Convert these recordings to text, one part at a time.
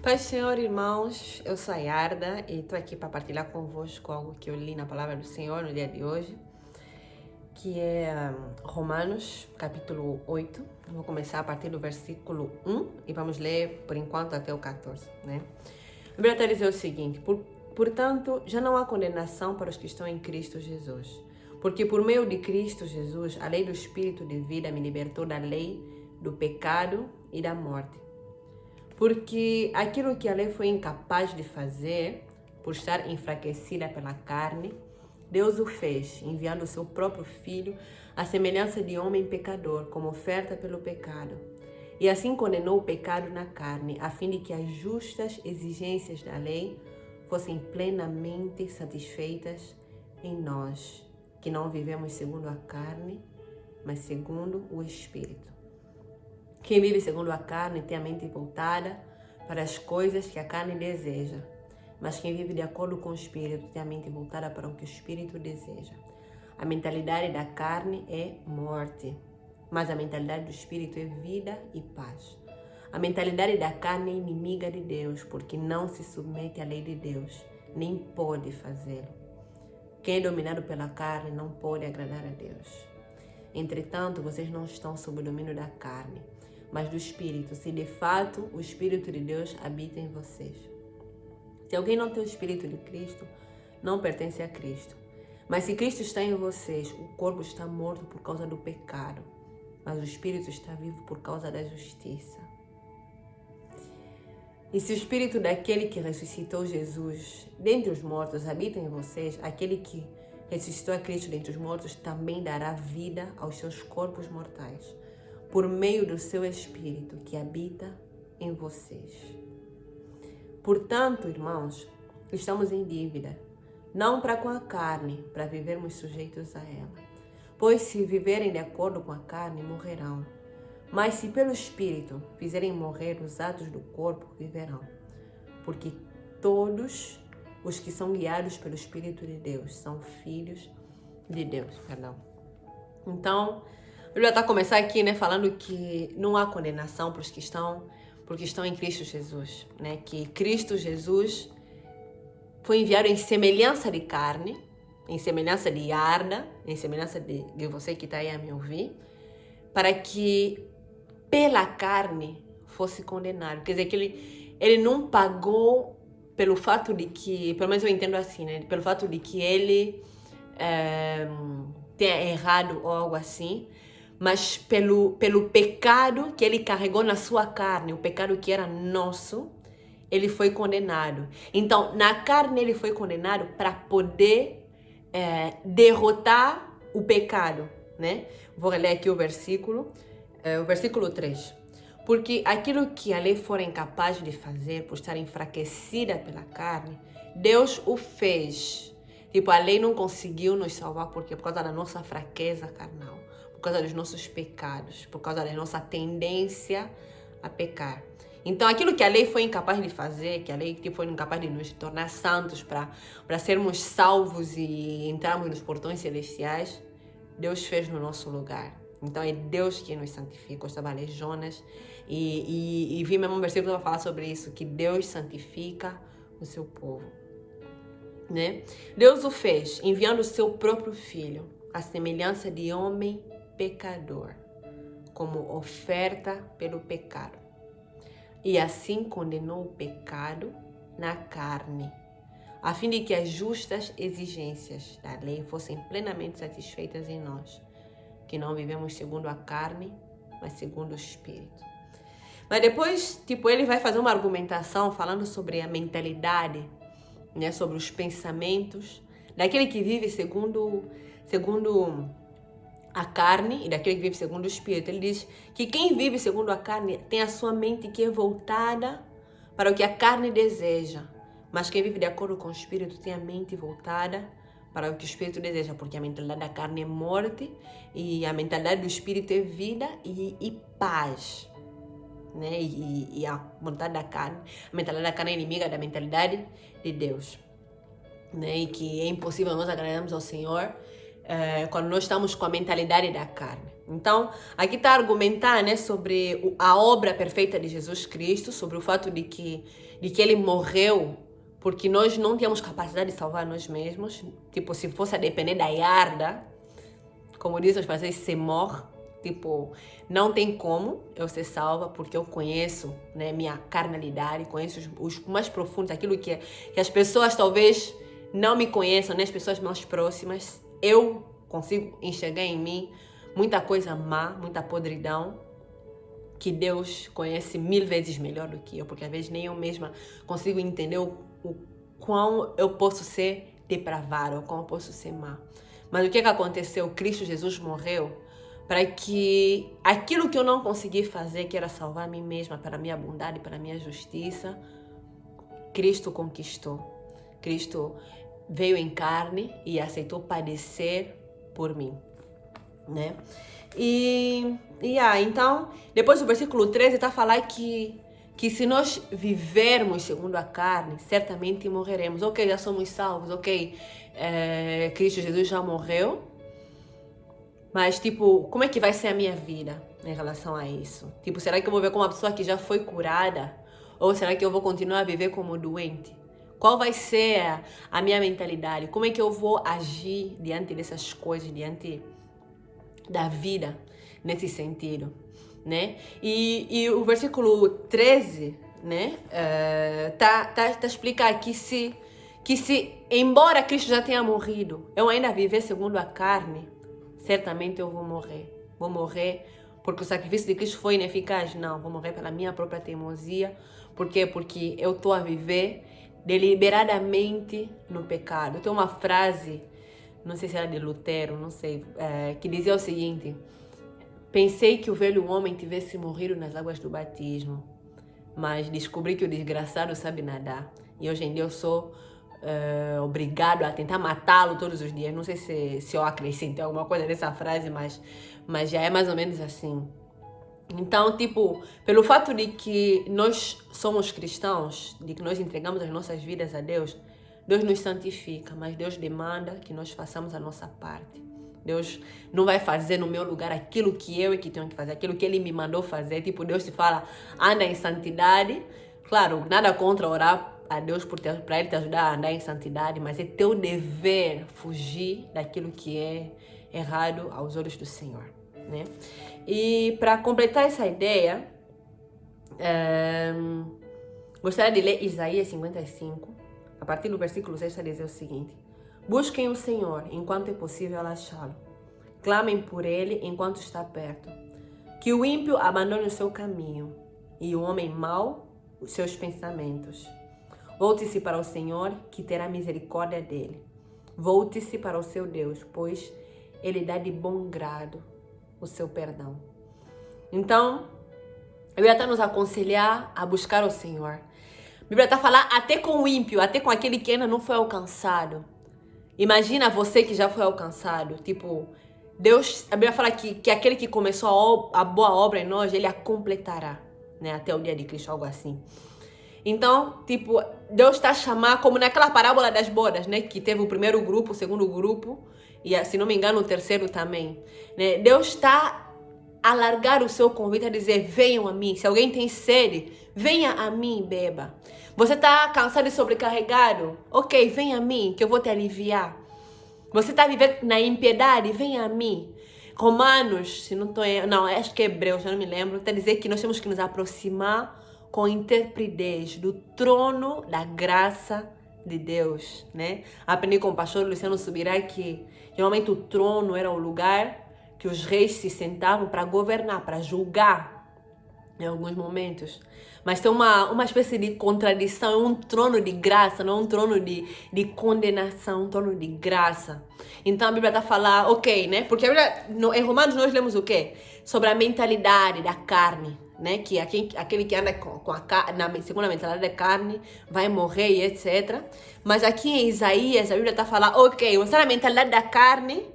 Paz do Senhor, irmãos, eu sou a Yarda e estou aqui para partilhar convosco algo que eu li na Palavra do Senhor no dia de hoje, que é Romanos, capítulo 8. Vou começar a partir do versículo 1 e vamos ler, por enquanto, até o 14, né? A Bíblia está dizendo o seguinte: portanto, já não há condenação para os que estão em Cristo Jesus, porque por meio de Cristo Jesus, a lei do Espírito de vida me libertou da lei do pecado e da morte. Porque aquilo que a lei foi incapaz de fazer, por estar enfraquecida pela carne, Deus o fez, enviando o seu próprio Filho, à semelhança de homem pecador, como oferta pelo pecado. E assim condenou o pecado na carne, a fim de que as justas exigências da lei fossem plenamente satisfeitas em nós, que não vivemos segundo a carne, mas segundo o Espírito. Quem vive segundo a carne tem a mente voltada para as coisas que a carne deseja, mas quem vive de acordo com o Espírito tem a mente voltada para o que o Espírito deseja. A mentalidade da carne é morte, mas a mentalidade do Espírito é vida e paz. A mentalidade da carne é inimiga de Deus, porque não se submete à lei de Deus, nem pode fazê-lo. Quem é dominado pela carne não pode agradar a Deus. Entretanto, vocês não estão sob o domínio da carne, mas do Espírito, se de fato o Espírito de Deus habita em vocês. Se alguém não tem o Espírito de Cristo, não pertence a Cristo. Mas se Cristo está em vocês, o corpo está morto por causa do pecado, mas o Espírito está vivo por causa da justiça. E se o Espírito daquele que ressuscitou Jesus dentre os mortos habita em vocês, aquele que ressuscitou a Cristo dentre os mortos também dará vida aos seus corpos mortais, por meio do seu Espírito que habita em vocês. Portanto, irmãos, estamos em dívida, não para com a carne, para vivermos sujeitos a ela. Pois se viverem de acordo com a carne, morrerão. Mas se pelo Espírito fizerem morrer os atos do corpo, viverão. Porque todos os que são guiados pelo Espírito de Deus são filhos de Deus. Então, eu já está começando aqui, né, falando que não há condenação para os que estão, porque estão em Cristo Jesus, né? Que Cristo Jesus foi enviado em semelhança de carne, em semelhança de Yarda, em semelhança de você que está aí a me ouvir, para que pela carne fosse condenado. Quer dizer, que ele não pagou pelo fato de que, pelo menos eu entendo assim, né? Pelo fato de que ele tenha errado ou algo assim, mas pelo pecado que ele carregou na sua carne, o pecado que era nosso, ele foi condenado. Então, na carne ele foi condenado para poder derrotar o pecado, né? Vou ler aqui o versículo 3. Porque aquilo que a lei fora incapaz de fazer por estar enfraquecida pela carne, Deus o fez. Tipo, a lei não conseguiu nos salvar porque por causa da nossa fraqueza carnal, por causa dos nossos pecados, por causa da nossa tendência a pecar. Então, aquilo que a lei foi incapaz de fazer, que a lei foi incapaz de nos tornar santos para sermos salvos e entrarmos nos portões celestiais, Deus fez no nosso lugar. Então, é Deus que nos santifica. Eu estava a ler Jonas e vi mesmo um versículo para falar sobre isso, que Deus santifica o seu povo, né? Deus o fez, enviando o seu próprio Filho, à semelhança de homem pecador, como oferta pelo pecado. E assim condenou o pecado na carne, a fim de que as justas exigências da lei fossem plenamente satisfeitas em nós, que não vivemos segundo a carne, mas segundo o Espírito. Mas depois, ele vai fazer uma argumentação falando sobre a mentalidade, né, sobre os pensamentos daquele que vive segundo a carne e daquele que vive segundo o Espírito. Ele diz que quem vive segundo a carne tem a sua mente que é voltada para o que a carne deseja, mas quem vive de acordo com o Espírito tem a mente voltada para o que o Espírito deseja, porque a mentalidade da carne é morte e a mentalidade do Espírito é vida e paz, né? E a vontade da carne, a mentalidade da carne é inimiga da mentalidade de Deus, né? E que é impossível nós agradarmos ao Senhor quando nós estamos com a mentalidade da carne. Então, aqui está a argumentar, né, sobre a obra perfeita de Jesus Cristo, sobre o fato de que ele morreu porque nós não tínhamos capacidade de salvar nós mesmos. Tipo, se fosse a depender da yarda, como dizem os franceses, se morre. Tipo, não tem como eu ser salva porque eu conheço, né, minha carnalidade, conheço os mais profundos, aquilo que as pessoas talvez não me conheçam, né, as pessoas mais próximas. Eu consigo enxergar em mim muita coisa má, muita podridão, que Deus conhece 1000 vezes melhor do que eu, porque às vezes nem eu mesma consigo entender o quão eu posso ser depravada, ou quão eu posso ser má. Mas o que aconteceu? Cristo Jesus morreu para que aquilo que eu não consegui fazer, que era salvar a mim mesma, para a minha bondade, para a minha justiça, Cristo conquistou. Cristo veio em carne e aceitou padecer por mim, né? Então, depois do versículo 13 está a falar que se nós vivermos segundo a carne, certamente morreremos. Ok, já somos salvos, ok, Cristo Jesus já morreu, mas tipo, como é que vai ser a minha vida em relação a isso? Tipo, será que eu vou ver como uma pessoa que já foi curada? Ou será que eu vou continuar a viver como doente? Qual vai ser a minha mentalidade? Como é que eu vou agir diante dessas coisas, diante da vida, nesse sentido, né? E o versículo 13, né, tá a explicar que se, embora Cristo já tenha morrido, eu ainda viver segundo a carne, certamente eu vou morrer. Vou morrer porque o sacrifício de Cristo foi ineficaz? Não, vou morrer pela minha própria teimosia. Por quê? Porque eu estou a viver deliberadamente no pecado. Tem uma frase, não sei se era de Lutero, não sei, que dizia o seguinte: pensei que o velho homem tivesse morrido nas águas do batismo, mas descobri que o desgraçado sabe nadar. E hoje em dia eu sou obrigado a tentar matá-lo todos os dias. Não sei se eu acrescentei alguma coisa nessa frase, mas já é mais ou menos assim. Então, tipo, pelo fato de que nós somos cristãos, de que nós entregamos as nossas vidas a Deus, Deus nos santifica, mas Deus demanda que nós façamos a nossa parte. Deus não vai fazer no meu lugar aquilo que eu é que tenho que fazer, aquilo que Ele me mandou fazer. Tipo, Deus te fala, anda em santidade. Claro, nada contra orar a Deus para Ele te ajudar a andar em santidade, mas é teu dever fugir daquilo que é errado aos olhos do Senhor, né? E para completar essa ideia, gostaria de ler Isaías 55, a partir do versículo 6, a dizer o seguinte: busquem o Senhor enquanto é possível achá-lo. Clamem por Ele enquanto está perto. Que o ímpio abandone o seu caminho e o homem mau os seus pensamentos. Volte-se para o Senhor, que terá misericórdia dele. Volte-se para o seu Deus, pois Ele dá de bom grado o seu perdão. Então, a Bíblia está nos aconselhar a buscar o Senhor. A Bíblia está a falar até com o ímpio, até com aquele que ainda não foi alcançado. Imagina você que já foi alcançado. Tipo, Deus, a Bíblia fala que aquele que começou a boa obra em nós, Ele a completará, né? Até o dia de Cristo, algo assim. Então, tipo, Deus está a chamar, como naquela parábola das bodas, né? Que teve o primeiro grupo, o segundo grupo, e se não me engano o terceiro também, né? Deus está a alargar o seu convite, a dizer, venham a mim. Se alguém tem sede, venha a mim, beba. Você está cansado e sobrecarregado? Ok, venha a mim, que eu vou te aliviar. Você está vivendo na impiedade? Venha a mim. Romanos, se não estou... Não, acho que é Hebreus, já não me lembro. Está a dizer que nós temos que nos aproximar com intrepidez do trono da graça de Deus, né? Aprendi com o pastor Luciano Subirá que geralmente o trono era o lugar que os reis se sentavam para governar, para julgar em alguns momentos. Mas tem uma espécie de contradição, é um trono de graça, não é um trono de condenação, um trono de graça. Então a Bíblia está a falar, ok, né? Porque a Bíblia, em Romanos nós lemos o quê? Sobre a mentalidade da carne, né? Que aquele que anda segundo a mentalidade da carne vai morrer e etc. Mas aqui em Isaías a Bíblia está a falar, ok, você na mentalidade da carne,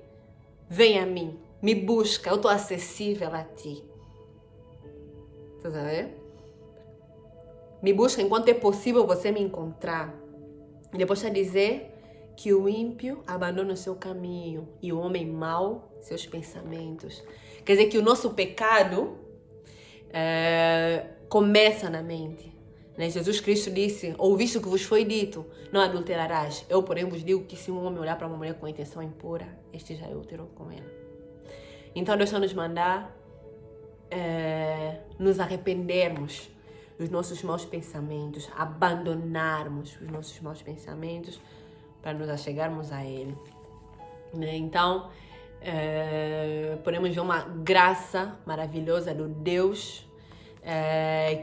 vem a mim, me busca, eu estou acessível a ti. Tá vendo? Me busca enquanto é possível você me encontrar. E depois está a dizer que o ímpio abandona o seu caminho e o homem mau seus pensamentos. Quer dizer que o nosso pecado começa na mente. Né? Jesus Cristo disse, ouviste o que vos foi dito, não adulterarás. Eu, porém, vos digo que se um homem olhar para uma mulher com intenção impura, este já adulterou com ela. Então Deus vai nos mandar nos arrependermos dos nossos maus pensamentos, abandonarmos os nossos maus pensamentos para nos achegarmos a Ele. Né? Então, podemos ver uma graça maravilhosa do Deus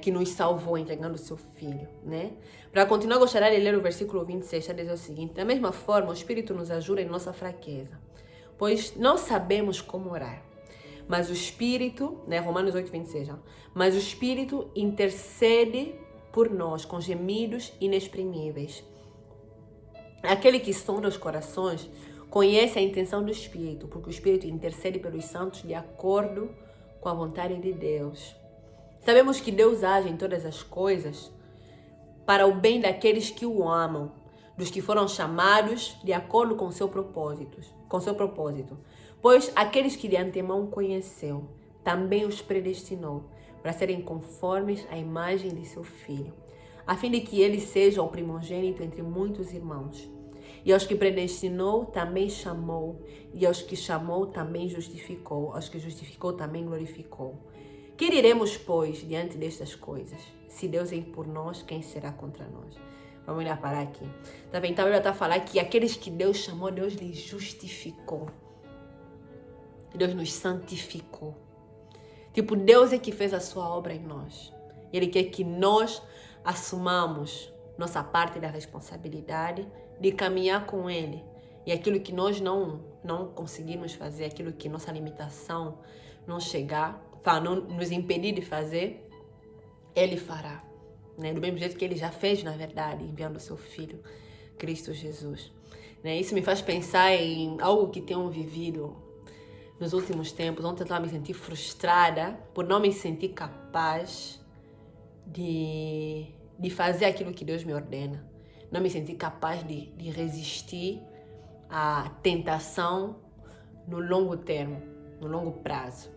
que nos salvou entregando o seu Filho. Né? Para continuar, gostaria de ler o versículo 26, a dizer o seguinte: da mesma forma, o Espírito nos ajuda em nossa fraqueza, pois não sabemos como orar. Mas o Espírito, né, Romanos 8, 26, mas o Espírito intercede por nós com gemidos inexprimíveis. Aquele que sonda os corações conhece a intenção do Espírito, porque o Espírito intercede pelos santos de acordo com a vontade de Deus. Sabemos que Deus age em todas as coisas para o bem daqueles que o amam, dos que foram chamados de acordo com seu propósito. Pois aqueles que de antemão conheceu, também os predestinou para serem conformes à imagem de seu Filho, a fim de que ele seja o primogênito entre muitos irmãos. E aos que predestinou, também chamou. E aos que chamou, também justificou. Aos que justificou, também glorificou. Que diremos, pois, diante destas coisas? Se Deus é por nós, quem será contra nós? Vamos olhar para aqui. Tá bem? Então, ele está a falar que aqueles que Deus chamou, Deus lhes justificou. Deus nos santificou. Tipo, Deus é que fez a sua obra em nós. Ele quer que nós assumamos nossa parte da responsabilidade de caminhar com Ele. E aquilo que nós não conseguimos fazer, aquilo que nossa limitação não chegar, não nos impedir de fazer, Ele fará. Né? Do mesmo jeito que Ele já fez, na verdade, enviando o seu Filho, Cristo Jesus. Né? Isso me faz pensar em algo que tenho vivido nos últimos tempos. Ontem eu estava me sentindo frustrada por não me sentir capaz de fazer aquilo que Deus me ordena. Não me sentir capaz de resistir à tentação no longo termo, no longo prazo.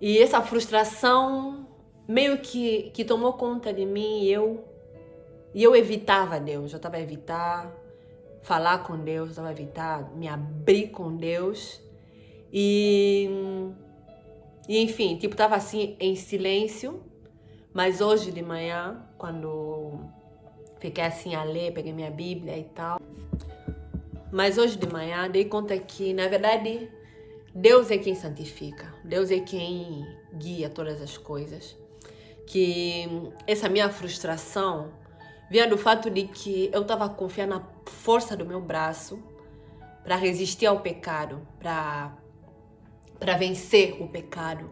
E essa frustração meio que tomou conta de mim e eu evitava Deus. Eu estava a evitar falar com Deus, eu estava a evitar me abrir com Deus. E enfim, tipo, estava assim em silêncio. Mas hoje de manhã, quando fiquei assim a ler, peguei minha Bíblia e tal. Mas hoje de manhã dei conta que, na verdade, Deus é quem santifica. Deus é quem guia todas as coisas. Que essa minha frustração vinha do fato de que eu estava confiando na força do meu braço para resistir ao pecado, para vencer o pecado.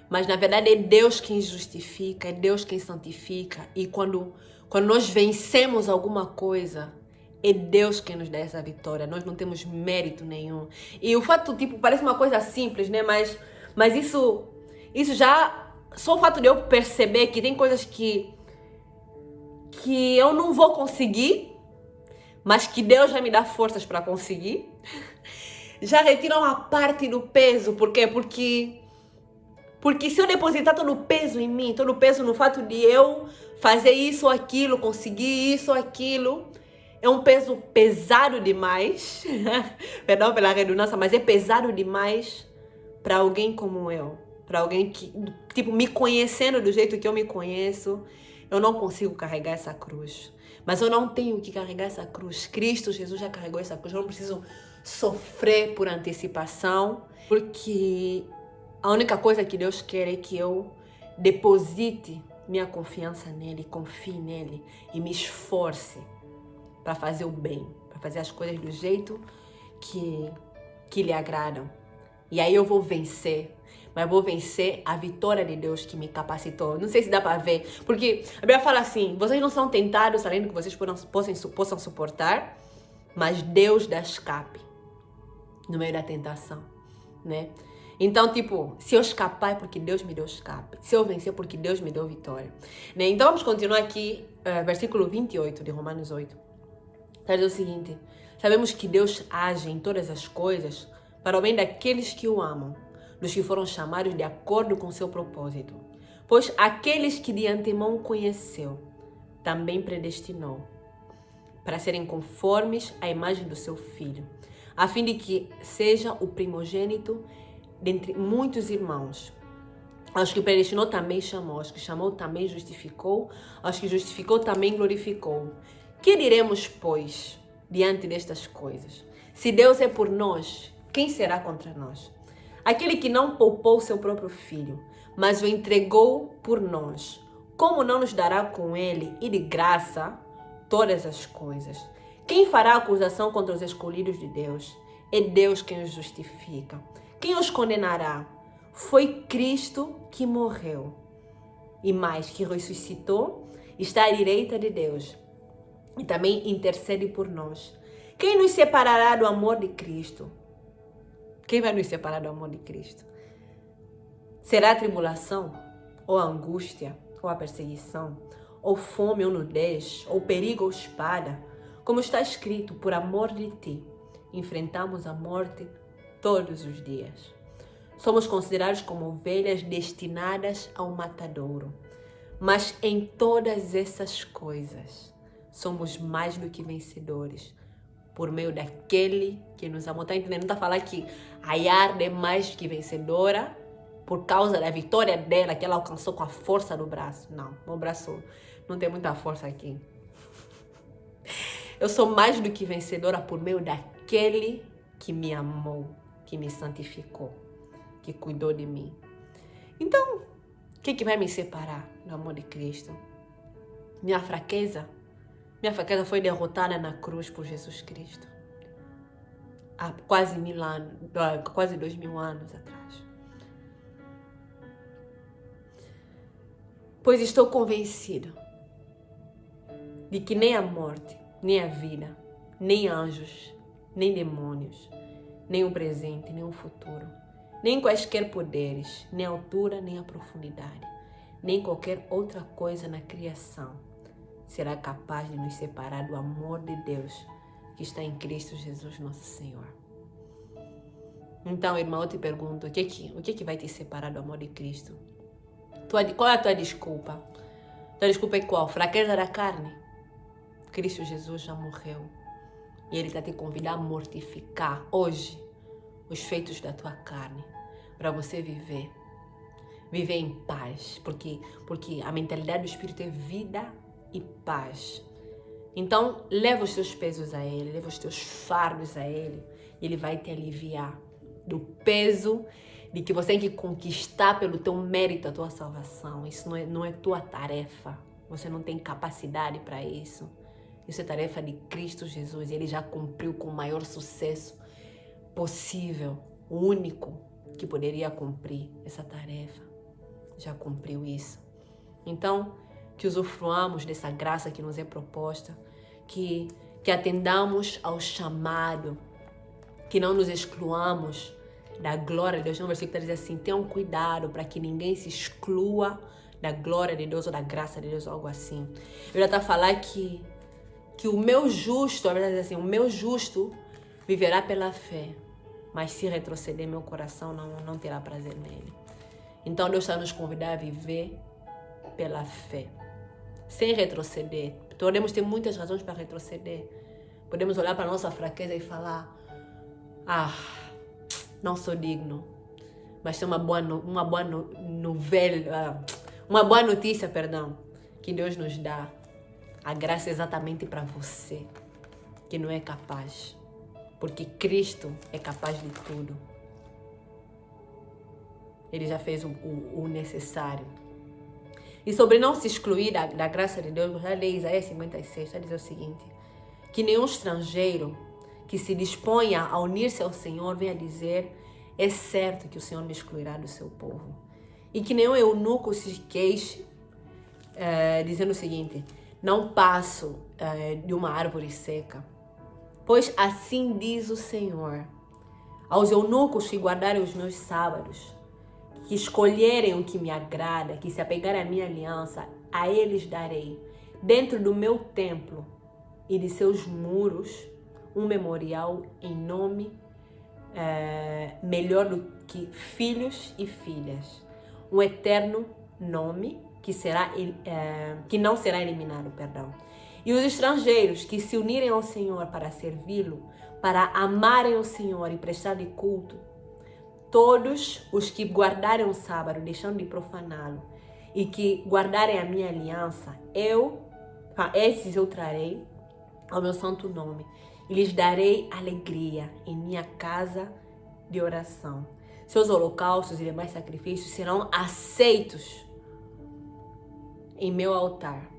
Mas na verdade é Deus quem justifica, é Deus quem santifica. E quando nós vencemos alguma coisa, é Deus quem nos dá essa vitória. Nós não temos mérito nenhum. E o fato, tipo, parece uma coisa simples, né? Mas isso já... Só o fato de eu perceber que tem coisas que eu não vou conseguir, mas que Deus já me dá forças para conseguir, já retira uma parte do peso. Por quê? Porque se eu depositar todo o peso em mim, todo o peso no fato de eu fazer isso ou aquilo, conseguir isso ou aquilo, é um peso pesado demais, perdão pela redundância, mas é pesado demais para alguém como eu. Para alguém que, tipo, me conhecendo do jeito que eu me conheço, eu não consigo carregar essa cruz. Mas eu não tenho que carregar essa cruz. Cristo Jesus já carregou essa cruz. Eu não preciso sofrer por antecipação, porque a única coisa que Deus quer é que eu deposite minha confiança nele, confie nele e me esforce para fazer o bem, para fazer as coisas do jeito que lhe agradam. E aí eu vou vencer, mas vou vencer a vitória de Deus que me capacitou. Não sei se dá para ver, porque a Bíblia fala assim: vocês não são tentados além do que vocês possam suportar, mas Deus dá escape no meio da tentação, né? Então, tipo, se eu escapar é porque Deus me deu escape. Se eu vencer é porque Deus me deu vitória, né? Então, vamos continuar aqui, versículo 28 de Romanos 8. Está dizendo o seguinte: sabemos que Deus age em todas as coisas para o bem daqueles que o amam, dos que foram chamados de acordo com seu propósito. Pois aqueles que de antemão conheceu, também predestinou, para serem conformes à imagem do seu Filho, a fim de que seja o primogênito dentre muitos irmãos. Aos que predestinou também chamou, aos que chamou também justificou, aos que justificou também glorificou. Que diremos, pois, diante destas coisas? Se Deus é por nós, quem será contra nós? Aquele que não poupou seu próprio Filho, mas o entregou por nós, como não nos dará com ele e de graça todas as coisas? Quem fará acusação contra os escolhidos de Deus? É Deus quem os justifica. Quem os condenará? Foi Cristo que morreu e mais, que ressuscitou, está à direita de Deus e também intercede por nós. Quem nos separará do amor de Cristo? Quem vai nos separar do amor de Cristo? Será a tribulação, ou a angústia, ou a perseguição, ou fome, ou nudez, ou perigo, ou espada? Como está escrito, por amor de ti, enfrentamos a morte todos os dias. Somos considerados como ovelhas destinadas ao matadouro. Mas em todas essas coisas, somos mais do que vencedores, por meio daquele que nos amou. Está entendendo? Não está falando que a Yarda é mais que vencedora por causa da vitória dela, que ela alcançou com a força do braço. Não, meu braço não tem muita força aqui. Eu sou mais do que vencedora por meio daquele que me amou, que me santificou, que cuidou de mim. Então, o que vai me separar do amor de Cristo? Minha fraqueza? Minha fraqueza foi derrotada na cruz por Jesus Cristo. Há quase 1000 anos, quase 2000 anos atrás. Pois estou convencido de que nem a morte, nem a vida, nem anjos, nem demônios, nem o presente, nem o futuro, nem quaisquer poderes, nem a altura, nem a profundidade, nem qualquer outra coisa na criação será capaz de nos separar do amor de Deus que está em Cristo Jesus, nosso Senhor. Então, irmão, eu te pergunto, o que vai te separar do amor de Cristo? Qual é a tua desculpa? Tua desculpa é qual? Fraqueza da carne? Cristo Jesus já morreu e Ele está te convidando a mortificar hoje os feitos da tua carne para você viver em paz, porque a mentalidade do Espírito é vida e paz. Então, leva os teus pesos a Ele, leva os teus fardos a Ele, e Ele vai te aliviar do peso de que você tem que conquistar pelo teu mérito a tua salvação. Isso não é tua tarefa, você não tem capacidade para isso. Isso é tarefa de Cristo Jesus, e Ele já cumpriu com o maior sucesso possível, o único que poderia cumprir essa tarefa. Já cumpriu isso. Então, que usufruamos dessa graça que nos é proposta, que atendamos ao chamado, que não nos excluamos da glória de Deus. No versículo está dizendo assim: tenham cuidado para que ninguém se exclua da glória de Deus ou da graça de Deus, algo assim. Eu já está a falar que o meu justo, a verdade é assim, o meu justo viverá pela fé, mas se retroceder, meu coração não terá prazer nele. Então Deus está nos convidando a viver pela fé, sem retroceder. Podemos ter muitas razões para retroceder. Podemos olhar para a nossa fraqueza e falar: não sou digno. Mas tem uma boa notícia, que Deus nos dá. A graça é exatamente para você, que não é capaz. Porque Cristo é capaz de tudo. Ele já fez o necessário. E sobre não se excluir da graça de Deus, já lê Isaías 56, já diz o seguinte: que nenhum estrangeiro que se disponha a unir-se ao Senhor venha dizer: é certo que o Senhor me excluirá do seu povo. E que nenhum eunuco se queixe, dizendo o seguinte: não passo de uma árvore seca. Pois assim diz o Senhor: aos eunucos que guardarem os meus sábados, que escolherem o que me agrada, que se apegarem à minha aliança, a eles darei, dentro do meu templo, e de seus muros um memorial em nome melhor do que filhos e filhas. Um eterno nome que não será eliminado, perdão. E os estrangeiros que se unirem ao Senhor para servi-lo, para amarem o Senhor e prestar-lhe culto, todos os que guardarem o sábado, deixando de profaná-lo, e que guardarem a minha aliança, esses eu trarei ao meu santo nome, e lhes darei alegria em minha casa de oração. Seus holocaustos e demais sacrifícios serão aceitos em meu altar.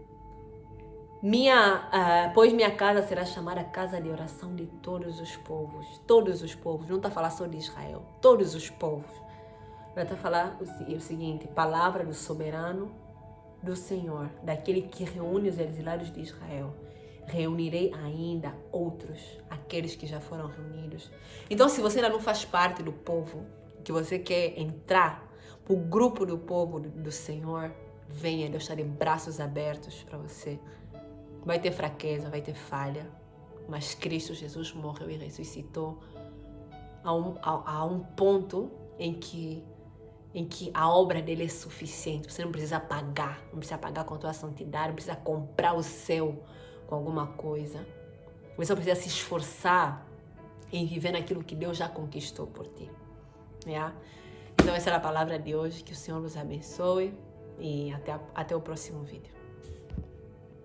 Pois minha casa será chamada casa de oração de todos os povos. Todos os povos. Não está falando só de Israel. Todos os povos. Vai estar falando o seguinte: palavra do soberano, do Senhor, daquele que reúne os exilados de Israel. Reunirei ainda outros, aqueles que já foram reunidos. Então, se você ainda não faz parte do povo, que você quer entrar para o grupo do povo do Senhor, venha, Deus está de braços abertos para você. Vai ter fraqueza, vai ter falha, mas Cristo Jesus morreu e ressuscitou a um ponto em que a obra dele é suficiente. Você não precisa pagar, não precisa pagar com a tua santidade, não precisa comprar o céu com alguma coisa. Você só precisa se esforçar em viver naquilo que Deus já conquistou por ti. Yeah? Então essa era a palavra de hoje. Que o Senhor nos abençoe e até o próximo vídeo.